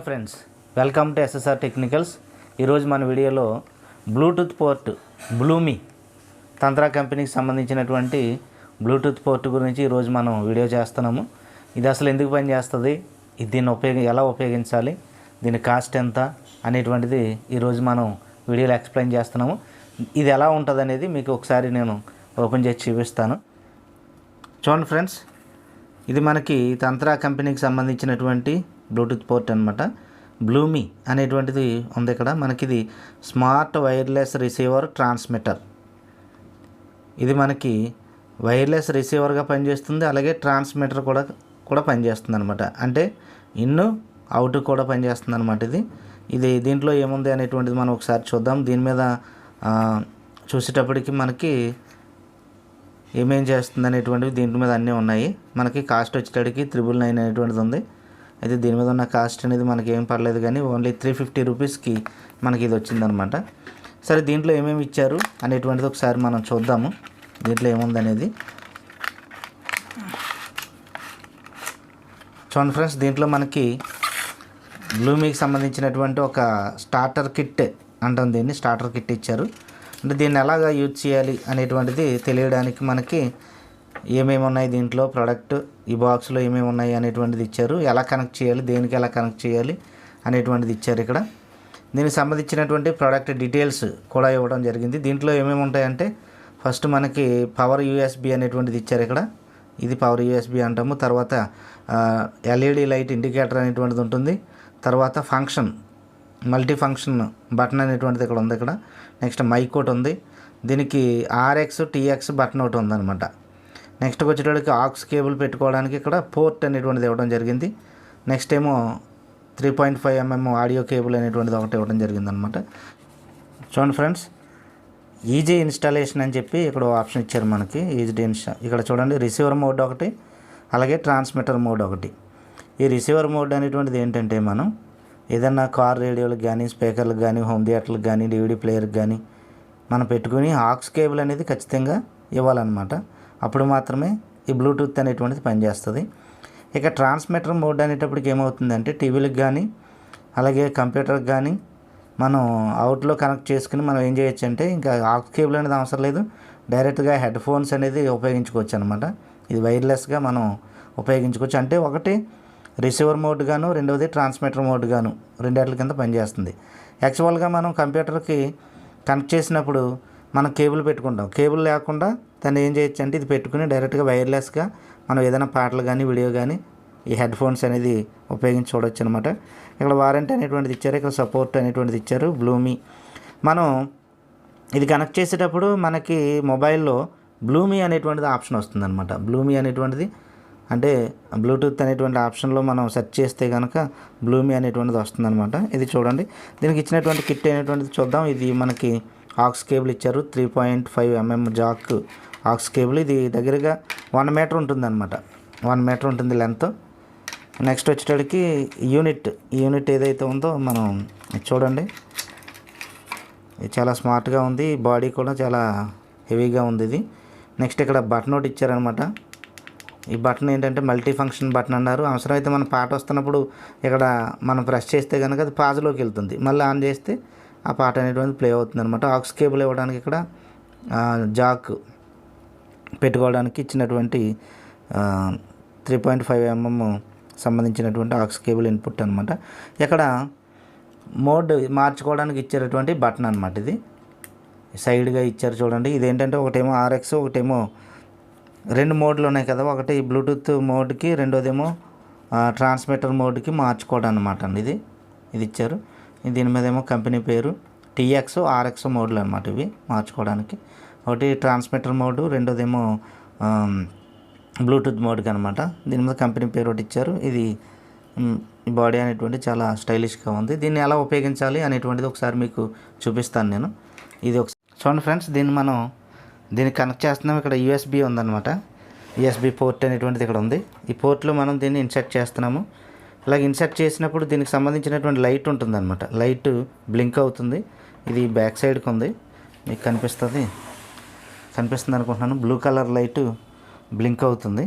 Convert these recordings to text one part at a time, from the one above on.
Friends, welcome to SSR technicals. ఈరోజు మన వీడియోలో బ్లూటూత్ పోర్ట్ బ్లూమీ తంత్రా కంపెనీకి సంబంధించినటువంటి బ్లూటూత్ పోర్ట్ గురించి ఈరోజు మనం వీడియో చేస్తున్నాము. ఇది అసలు ఎందుకు పనిచేస్తుంది, దీన్ని ఎలా ఉపయోగించాలి, దీని కాస్ట్ ఎంత అనేటువంటిది ఈరోజు మనం వీడియోలో ఎక్స్ప్లెయిన్ చేస్తున్నాము. ఇది ఎలా ఉంటుంది అనేది మీకు ఒకసారి నేను ఓపెన్ చేసి చూపిస్తాను. చూడండి ఫ్రెండ్స్, ఇది మనకి తంత్రా కంపెనీకి సంబంధించినటువంటి బ్లూటూత్ పోర్ట్ అనమాట. బ్లూమీ అనేటువంటిది ఉంది ఇక్కడ. మనకి ఇది స్మార్ట్ వైర్లెస్ రిసీవర్ ట్రాన్స్మిటర్. ఇది మనకి వైర్లెస్ రిసీవర్గా పనిచేస్తుంది, అలాగే ట్రాన్స్మిటర్ కూడా పనిచేస్తుంది అనమాట. అంటే ఇన్ అవుట్ కూడా పనిచేస్తుంది అనమాట. ఇది దీంట్లో ఏముంది అనేటువంటిది మనం ఒకసారి చూద్దాం. దీని మీద చూసేటప్పటికి మనకి ఏమేం చేస్తుంది అనేటువంటివి దీంట్ మీద అన్నీ ఉన్నాయి. మనకి కాస్ట్ వచ్చేటప్పటికి 999 అనేటువంటిది ఉంది. అయితే దీని మీద ఉన్న కాస్ట్ అనేది మనకి ఏం పర్లేదు, కానీ ఓన్లీ 350 రూపీస్కి మనకి ఇది వచ్చిందనమాట. సరే, దీంట్లో ఏమేమి ఇచ్చారు అనేటువంటిది ఒకసారి మనం చూద్దాము. దీంట్లో ఏముంది అనేది చూడండి ఫ్రెండ్స్. దీంట్లో మనకి బ్లూమీకి సంబంధించినటువంటి ఒక స్టార్టర్ కిట్ అంటాం, దీన్ని స్టార్టర్ కిట్ ఇచ్చారు. అంటే దీన్ని ఎలాగా యూజ్ చేయాలి అనేటువంటిది తెలియడానికి మనకి ఏమేమి ఉన్నాయి దీంట్లో ప్రోడక్ట్, ఈ బాక్స్లో ఏమేమి ఉన్నాయి అనేటువంటిది ఇచ్చారు. ఎలా కనెక్ట్ చేయాలి, దేనికి ఎలా కనెక్ట్ చేయాలి అనేటువంటిది ఇచ్చారు ఇక్కడ. దీనికి సంబంధించినటువంటి ప్రోడక్ట్ డీటెయిల్స్ కూడా ఇవ్వడం జరిగింది. దీంట్లో ఏమేమి ఉంటాయంటే ఫస్ట్ మనకి పవర్ యూఎస్బి అనేటువంటిది ఇచ్చారు ఇక్కడ. ఇది పవర్ యూఎస్బి అంటాము. తర్వాత ఎల్ఈడి లైట్ ఇండికేటర్ అనేటువంటిది ఉంటుంది. తర్వాత మల్టీ ఫంక్షన్ బటన్ అనేటువంటిది ఇక్కడ ఉంది. ఇక్కడ నెక్స్ట్ మైక్ ఒకటి ఉంది. దీనికి ఆర్ఎక్స్ టీఎక్స్ బటన్ ఒకటి ఉందన్నమాట. నెక్స్ట్ వచ్చేటప్పటికి ఆక్స్ కేబుల్ పెట్టుకోవడానికి ఇక్కడ పోర్ట్ అనేటువంటిది ఇవ్వడం జరిగింది. నెక్స్ట్ ఏమో 3.5mm ఆడియో కేబుల్ అనేటువంటిది ఒకటి ఇవ్వడం జరిగిందనమాట. చూడండి ఫ్రెండ్స్, ఈజీ ఇన్స్టాలేషన్ అని చెప్పి ఇక్కడ ఆప్షన్ ఇచ్చారు మనకి. ఇక్కడ చూడండి, రిసీవర్ మోడ్ ఒకటి, అలాగే ట్రాన్స్మిటర్ మోడ్ ఒకటి. ఈ రిసీవర్ మోడ్ అనేటువంటిది ఏంటంటే మనం ఏదన్నా కార్ రేడియోలకు కానీ, స్పీకర్లకు కానీ, హోమ్ థియేటర్లకు కానీ, డివిడి ప్లేయర్కి కానీ మనం పెట్టుకుని ఆక్స్ కేబుల్ అనేది ఖచ్చితంగా ఇవ్వాలన్నమాట. అప్పుడు మాత్రమే ఈ బ్లూటూత్ అనేటువంటిది పనిచేస్తుంది. ఇక ట్రాన్స్మిటర్ మోడ్ అనేటప్పటికి ఏమవుతుందంటే టీవీలకు కానీ, అలాగే కంప్యూటర్కి కానీ మనం అవుట్లో కనెక్ట్ చేసుకుని మనం ఏం చేయొచ్చు అంటే ఇంకా ఆక్స్ కేబుల్ అనేది అవసరం లేదు, డైరెక్ట్గా హెడ్ ఫోన్స్ అనేది ఉపయోగించుకోవచ్చు అనమాట. ఇది వైర్లెస్గా మనం ఉపయోగించుకోవచ్చు. అంటే ఒకటి రిసీవర్ మోడ్ గాను, రెండవది ట్రాన్స్మిటర్ మోడ్ గాను, రెండేట్ల కింద పనిచేస్తుంది. యాక్చువల్గా మనం కంప్యూటర్కి కనెక్ట్ చేసినప్పుడు మనం కేబుల్ పెట్టుకుంటాం. కేబుల్ లేకుండా దాన్ని ఏం చేయొచ్చు అంటే ఇది పెట్టుకుని డైరెక్ట్గా వైర్లెస్గా మనం ఏదైనా పాటలు కానీ, వీడియో కానీ ఈ హెడ్ ఫోన్స్ అనేది ఉపయోగించి చూడవచ్చు అనమాట. ఇక్కడ వారంటీ అనేటువంటిది ఇచ్చారు, ఇక్కడ సపోర్ట్ అనేటువంటిది ఇచ్చారు. బ్లూమీ మనం ఇది కనెక్ట్ చేసేటప్పుడు మనకి మొబైల్లో బ్లూమీ అనేటువంటిది ఆప్షన్ వస్తుంది అనమాట. బ్లూమీ అనేటువంటిది అంటే బ్లూటూత్ అనేటువంటి ఆప్షన్లో మనం సెర్చ్ చేస్తే కనుక బ్లూమీ అనేటువంటిది వస్తుందన్నమాట. ఇది చూడండి, దీనికి ఇచ్చినటువంటి కిట్ అనేటువంటిది చూద్దాం. ఇది మనకి ఆక్స్ కేబుల్ ఇచ్చారు, 3.5mm జాక్ ఆక్స్ కేబుల్. ఇది దగ్గరగా 1 మీటర్ ఉంటుందన్నమాట. 1 మీటర్ ఉంటుంది లెంత్. నెక్స్ట్ వచ్చేటప్పటికి యూనిట్ ఏదైతే ఉందో మనం చూడండి, ఇది చాలా స్మార్ట్గా ఉంది. బాడీ కూడా చాలా హెవీగా ఉంది ఇది. నెక్స్ట్ ఇక్కడ బటన్ ఒకటి ఇచ్చారనమాట. ఈ బటన్ ఏంటంటే మల్టీ ఫంక్షన్ బటన్ అన్నారు. అవసరమైతే మన పాట వస్తున్నప్పుడు ఇక్కడ మనం ప్రెస్ చేస్తే కనుక అది పాజ్లోకి వెళ్తుంది, మళ్ళీ ఆన్ చేస్తే ఆ పాట అనేటువంటి ప్లే అవుతుంది అనమాట. ఆక్స్ కేబుల్ ఇవ్వడానికి ఇక్కడ జాక్ పెట్టుకోవడానికి ఇచ్చినటువంటి 3.5mm సంబంధించినటువంటి ఆక్స్ కేబుల్ ఇన్పుట్ అనమాట. ఇక్కడ మోడ్ మార్చుకోవడానికి ఇచ్చేటటువంటి బటన్ అనమాట. ఇది సైడ్గా ఇచ్చారు చూడండి. ఇదేంటంటే ఒకటేమో ఆర్ఎక్స్, ఒకటేమో 2 మోడ్లు ఉన్నాయి కదా, ఒకటి బ్లూటూత్ మోడ్కి, రెండోదేమో ట్రాన్స్మిటర్ మోడ్కి మార్చుకోవడం అనమాట అండి. ఇది ఇచ్చారు. దీని మీద ఏమో కంపెనీ పేరు టీఎక్స్, ఆర్ఎక్స్ మోడ్లు అనమాట. ఇవి మార్చుకోవడానికి ఒకటి ట్రాన్స్మిటర్ మోడ్, రెండోదేమో బ్లూటూత్ మోడ్కి అనమాట. దీని మీద కంపెనీ పేరు ఒకటి ఇచ్చారు. ఇది బాడీ అనేటువంటి చాలా స్టైలిష్గా ఉంది. దీన్ని ఎలా ఉపయోగించాలి అనేటువంటిది ఒకసారి మీకు చూపిస్తాను నేను. ఇది ఒకసారి చూడండి ఫ్రెండ్స్, దీన్ని కనెక్ట్ చేస్తున్నాం. ఇక్కడ యూఎస్బి ఉందన్నమాట. యూఎస్బి పోర్ట్ అనేటువంటిది ఇక్కడ ఉంది. ఈ పోర్ట్లో మనం దీన్ని ఇన్సర్ట్ చేస్తున్నాము. అలాగే ఇన్సర్ట్ చేసినప్పుడు దీనికి సంబంధించినటువంటి లైట్ ఉంటుందన్నమాట. లైట్ బ్లింక్ అవుతుంది. ఇది బ్యాక్ సైడ్కి ఉంది, మీకు కనిపిస్తుంది అనుకుంటున్నాను. బ్లూ కలర్ లైట్ బ్లింక్ అవుతుంది.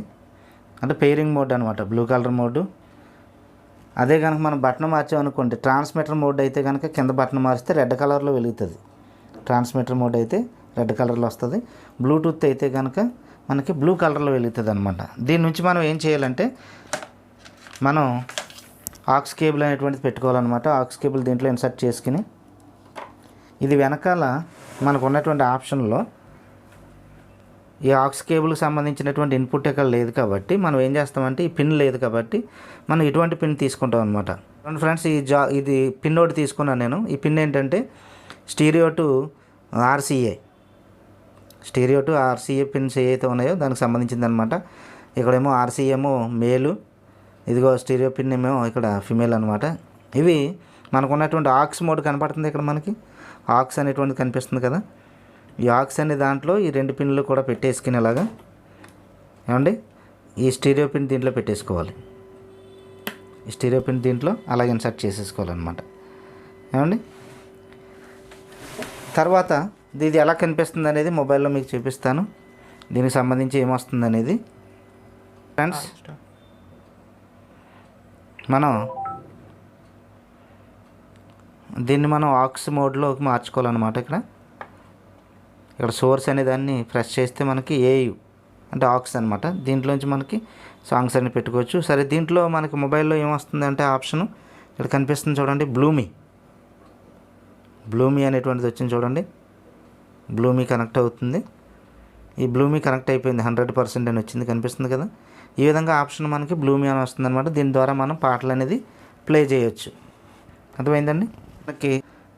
అంటే పెయిరింగ్ మోడ్ అనమాట. బ్లూ కలర్ మోడ్, అదే కనుక మనం బటన్ మార్చామనుకోండి, ట్రాన్స్మిటర్ మోడ్ అయితే కనుక కింద బటన్ మారిస్తే రెడ్ కలర్లో వెలుగుతుంది. ట్రాన్స్మిటర్ మోడ్ అయితే రెడ్ కలర్లో వస్తుంది. బ్లూటూత్ అయితే కనుక మనకి బ్లూ కలర్లో వెలుగుతుంది అనమాట. దీని నుంచి మనం ఏం చేయాలంటే మనం ఆక్స్ కేబుల్ అనేటువంటిది పెట్టుకోవాలన్నమాట. ఆక్స్ కేబుల్ దీంట్లో ఇన్సర్ట్ చేసుకుని, ఇది వెనకాల మనకు ఉన్నటువంటి ఆప్షన్లో ఈ ఆక్స్ కేబుల్కి సంబంధించినటువంటి ఇన్పుట్ ఇక్కడ లేదు కాబట్టి మనం ఏం చేస్తామంటే, ఈ పిన్ లేదు కాబట్టి మనం ఇటువంటి పిన్ తీసుకుంటాం అనమాట. ఫ్రెండ్స్, ఇది పిన్ ఒకటి తీసుకున్నాను నేను. ఈ పిన్ ఏంటంటే స్టీరియో టు ఆర్సీఏ పిన్స్ ఏవైతే ఉన్నాయో దానికి సంబంధించింది అనమాట. ఇక్కడేమో ఆర్సీఏ ఏమో మేలు, ఇదిగో స్టీరియో పిన్ ఏమో ఇక్కడ ఫిమేల్ అనమాట. ఇవి మనకు ఉన్నటువంటి ఆక్స్ మోడ్ కనపడుతుంది ఇక్కడ, మనకి ఆక్స్ అనేటువంటిది కనిపిస్తుంది కదా. ఈ ఆక్స్ అనే దాంట్లో ఈ 2 పిన్లు కూడా పెట్టేసుకునేలాగా ఏమండి, ఈ స్టీరియో పిన్ దీంట్లో పెట్టేసుకోవాలి. ఈ స్టీరియో పిన్ దీంట్లో అలాగే ఇన్సర్ట్ చేసేసుకోవాలన్నమాట. ఏమండి, తర్వాత ఇది ఎలా కనిపిస్తుంది అనేది మొబైల్లో మీకు చూపిస్తాను. దీనికి సంబంధించి ఏమొస్తుంది అనేది. ఫ్రెండ్స్, దీన్ని మనం ఆక్స్ మోడ్లోకి మార్చుకోవాలన్నమాట. ఇక్కడ సోర్స్ అనే దాన్ని ప్రెస్ చేస్తే మనకి ఏయు అంటే ఆక్స్ అనమాట. దీంట్లోంచి మనకి సాంగ్స్ అన్ని పెట్టుకోవచ్చు. సరే, దీంట్లో మనకి మొబైల్లో ఏమొస్తుంది అంటే ఆప్షను ఇక్కడ కనిపిస్తుంది చూడండి, బ్లూమీ అనేటువంటిది వచ్చింది చూడండి. బ్లూమీ కనెక్ట్ అవుతుంది. ఈ బ్లూమీ కనెక్ట్ అయిపోయింది, 100% అని వచ్చింది, కనిపిస్తుంది కదా. ఈ విధంగా ఆప్షన్ మనకి బ్లూమీ అని వస్తుంది అనమాట. దీని ద్వారా మనం పాటలు అనేది ప్లే చేయొచ్చు. అర్థమైందండి. మనకి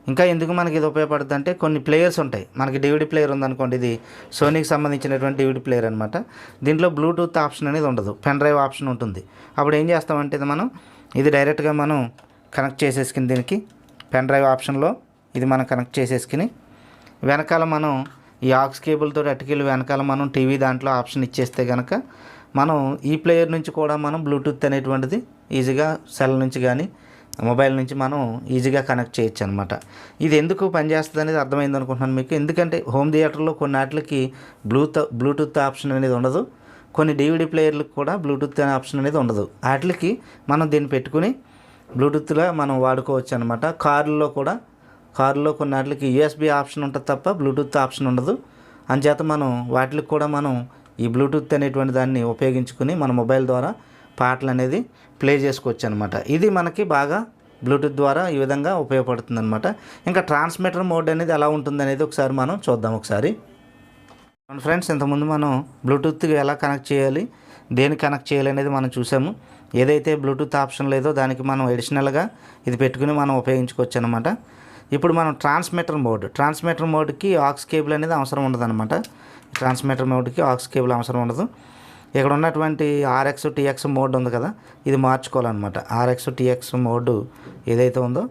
ఇంకా ఎందుకు మనకి ఇది ఉపయోగపడుతుంది అంటే, కొన్ని ప్లేయర్స్ ఉంటాయి. మనకి డివిడి ప్లేయర్ ఉందనుకోండి, ఇది సోనీకి సంబంధించినటువంటి డివిడి ప్లేయర్ అనమాట. దీంట్లో బ్లూటూత్ ఆప్షన్ అనేది ఉండదు, పెన్ డ్రైవ్ ఆప్షన్ ఉంటుంది. అప్పుడు ఏం చేస్తామంటే మనం ఇది డైరెక్ట్గా మనం కనెక్ట్ చేసేసుకుని, దీనికి పెన్ డ్రైవ్ ఆప్షన్లో ఇది మనం కనెక్ట్ చేసేసుకుని, వెనకాల మనం ఈ ఆక్స్ కేబుల్తో అటుకెళ్ళి వెనకాల మనం టీవీ దాంట్లో ఆప్షన్ ఇచ్చేస్తే కనుక మనం ఈ ప్లేయర్ నుంచి కూడా మనం బ్లూటూత్ అనేటువంటిది ఈజీగా సెల్ నుంచి కానీ మొబైల్ నుంచి మనం ఈజీగా కనెక్ట్ చేయొచ్చు అనమాట. ఇది ఎందుకు పనిచేస్తుంది అనేది అర్థమైంది అనుకుంటున్నాను మీకు. ఎందుకంటే హోమ్ థియేటర్లో కొన్నిటికి బ్లూటూత్ ఆప్షన్ అనేది ఉండదు. కొన్ని డివిడి ప్లేయర్లకు కూడా బ్లూటూత్ అనే ఆప్షన్ అనేది ఉండదు. వాటికి మనం దీన్ని పెట్టుకుని బ్లూటూత్లో మనం వాడుకోవచ్చు అనమాట. కారులో కొన్నిటికి యూఎస్బీ ఆప్షన్ ఉంటుంది తప్ప బ్లూటూత్ ఆప్షన్ ఉండదు. అంచేత మనం వాటికి కూడా మనం ఈ బ్లూటూత్ అనేటువంటి దాన్ని ఉపయోగించుకుని మన మొబైల్ ద్వారా పాటలు అనేది ప్లే చేసుకోవచ్చు అనమాట. ఇది మనకి బాగా బ్లూటూత్ ద్వారా ఈ విధంగా ఉపయోగపడుతుంది అనమాట. ఇంకా ట్రాన్స్మిటర్ మోడ్ అనేది ఎలా ఉంటుంది అనేది ఒకసారి మనం చూద్దాం. ఫ్రెండ్స్, ఇంతకుముందు మనం బ్లూటూత్కి ఎలా కనెక్ట్ చేయాలి, దేనికి కనెక్ట్ చేయాలి అనేది మనం చూసాము. ఏదైతే బ్లూటూత్ ఆప్షన్ లేదో దానికి మనం అడిషనల్గా ఇది పెట్టుకుని మనం ఉపయోగించుకోవచ్చు అనమాట. ఇప్పుడు మనం ట్రాన్స్మిటర్ మోడ్కి ఆక్స్ కేబుల్ అనేది అవసరం ఉండదు అనమాట. ట్రాన్స్మిటర్ మోడ్కి ఆక్స్ కేబుల్ అవసరం ఉండదు. ఇక్కడ ఉన్నటువంటి ఆర్ఎక్స్ టీఎక్స్ మోడ్ ఉంది కదా, ఇది మార్చుకోవాలన్నమాట. ఆర్ఎక్స్ టీఎక్స్ మోడ్ ఏదైతే ఉందో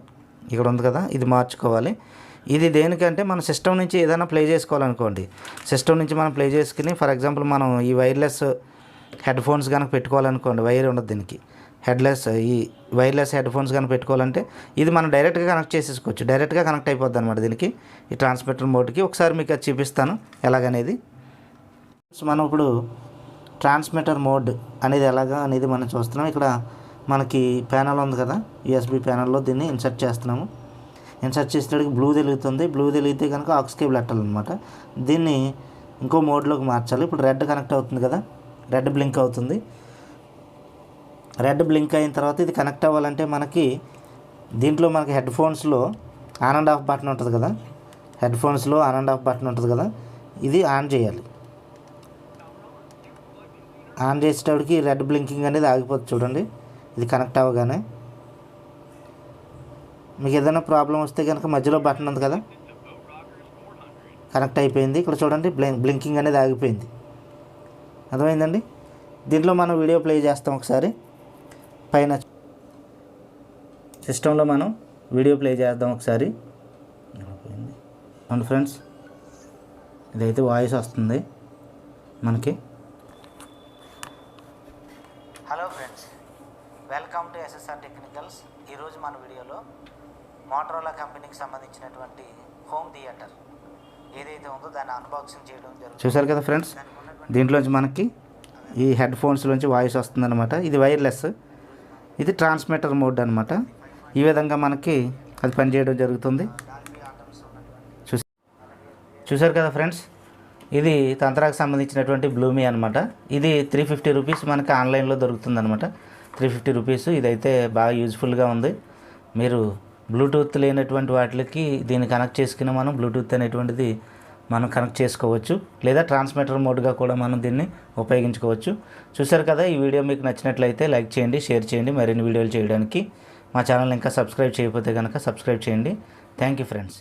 ఇక్కడ ఉంది కదా, ఇది మార్చుకోవాలి. ఇది దేనికంటే మన సిస్టమ్ నుంచి ఏదైనా ప్లే చేసుకోవాలనుకోండి, సిస్టమ్ నుంచి మనం ప్లే చేసుకుని, ఫర్ ఎగ్జాంపుల్ మనం ఈ వైర్లెస్ హెడ్ ఫోన్స్ కనుక పెట్టుకోవాలనుకోండి, వైర్ ఉండదు దీనికి, ఈ వైర్లెస్ హెడ్ ఫోన్స్ కనుక పెట్టుకోవాలంటే ఇది మనం డైరెక్ట్గా కనెక్ట్ చేసేసుకోవచ్చు. డైరెక్ట్గా కనెక్ట్ అయిపోద్ది అనమాట దీనికి, ఈ ట్రాన్స్మిటర్ మోడ్కి. ఒకసారి మీకు అది చూపిస్తాను ఎలాగనేది. మనం ఇప్పుడు ట్రాన్స్మిటర్ మోడ్ అనేది ఎలాగా అనేది మనం చూస్తున్నాం. ఇక్కడ మనకి ప్యానల్ ఉంది కదా, యూఎస్బీ ప్యానల్లో దీన్ని ఇన్సర్ట్ చేస్తున్నాము. ఇన్సర్ట్ చేసేటప్పటికి బ్లూ తెలిగితే కనుక ఆక్స్ కేబుల్ పెట్టాలన్నమాట. దీన్ని ఇంకో మోడ్లోకి మార్చాలి. ఇప్పుడు రెడ్ కనెక్ట్ అవుతుంది కదా, రెడ్ బ్లింక్ అవుతుంది. రెడ్ బ్లింక్ అయిన తర్వాత ఇది కనెక్ట్ అవ్వాలంటే మనకి దీంట్లో మనకి హెడ్ ఫోన్స్లో ఆన్ అండ్ ఆఫ్ బటన్ ఉంటుంది కదా, ఇది ఆన్ చేయాలి. ఆన్ చేసేటప్పటికి రెడ్ బ్లింకింగ్ అనేది ఆగిపోతుంది చూడండి. ఇది కనెక్ట్ అవ్వగానే మీకు ఏదైనా ప్రాబ్లం వస్తే కనుక మధ్యలో బటన్ ఉంది కదా, కనెక్ట్ అయిపోయింది. ఇక్కడ చూడండి బ్లింకింగ్ అనేది ఆగిపోయింది. అర్థమైందండి. దీంట్లో మనం వీడియో ప్లే చేస్తాం. ఒకసారి పైన సిస్టంలో మనం వీడియో ప్లే చేద్దాం ఒకసారి. అవును ఫ్రెండ్స్, ఇదైతే వాయిస్ వస్తుంది మనకి. Hello friends, welcome to SSR technicals. ఈరోజు మన వీడియోలో మోటరోలా కంపెనీకి సంబంధించినటువంటి హోమ్ థియేటర్ ఏదైతే ఉందో దాన్ని అన్బాక్సింగ్ చేయడం జరుగుతుంది. చూసారు కదా ఫ్రెండ్స్, దీంట్లోంచి మనకి ఈ హెడ్ ఫోన్స్లోంచి వాయిస్ వస్తుందన్నమాట. ఇది వైర్లెస్. ఇది ట్రాన్స్మిటర్ మోడ్ అనమాట. ఈ విధంగా మనకి అది పనిచేయడం జరుగుతుంది. చూసారు కదా ఫ్రెండ్స్, ఇది తంత్రాకు సంబంధించినటువంటి బ్లూమీ అనమాట. ఇది 350 రూపీస్ మనకి ఆన్లైన్లో దొరుకుతుంది అనమాట. 350 రూపీస్. ఇదైతే బాగా యూజ్ఫుల్గా ఉంది. మీరు బ్లూటూత్ లేనటువంటి వాటికి దీన్ని కనెక్ట్ చేసుకుని మనం బ్లూటూత్ అనేటువంటిది మనం కనెక్ట్ చేసుకోవచ్చు, లేదా ట్రాన్స్మిటర్ మోడ్గా కూడా మనం దీన్ని ఉపయోగించుకోవచ్చు. చూసారు కదా, ఈ వీడియో మీకు నచ్చినట్లయితే లైక్ చేయండి, షేర్ చేయండి. మరిన్ని వీడియోలు చేయడానికి మా ఛానల్ ఇంకా సబ్స్క్రైబ్ చేయకపోతే కనుక సబ్స్క్రైబ్ చేయండి. Thank you friends.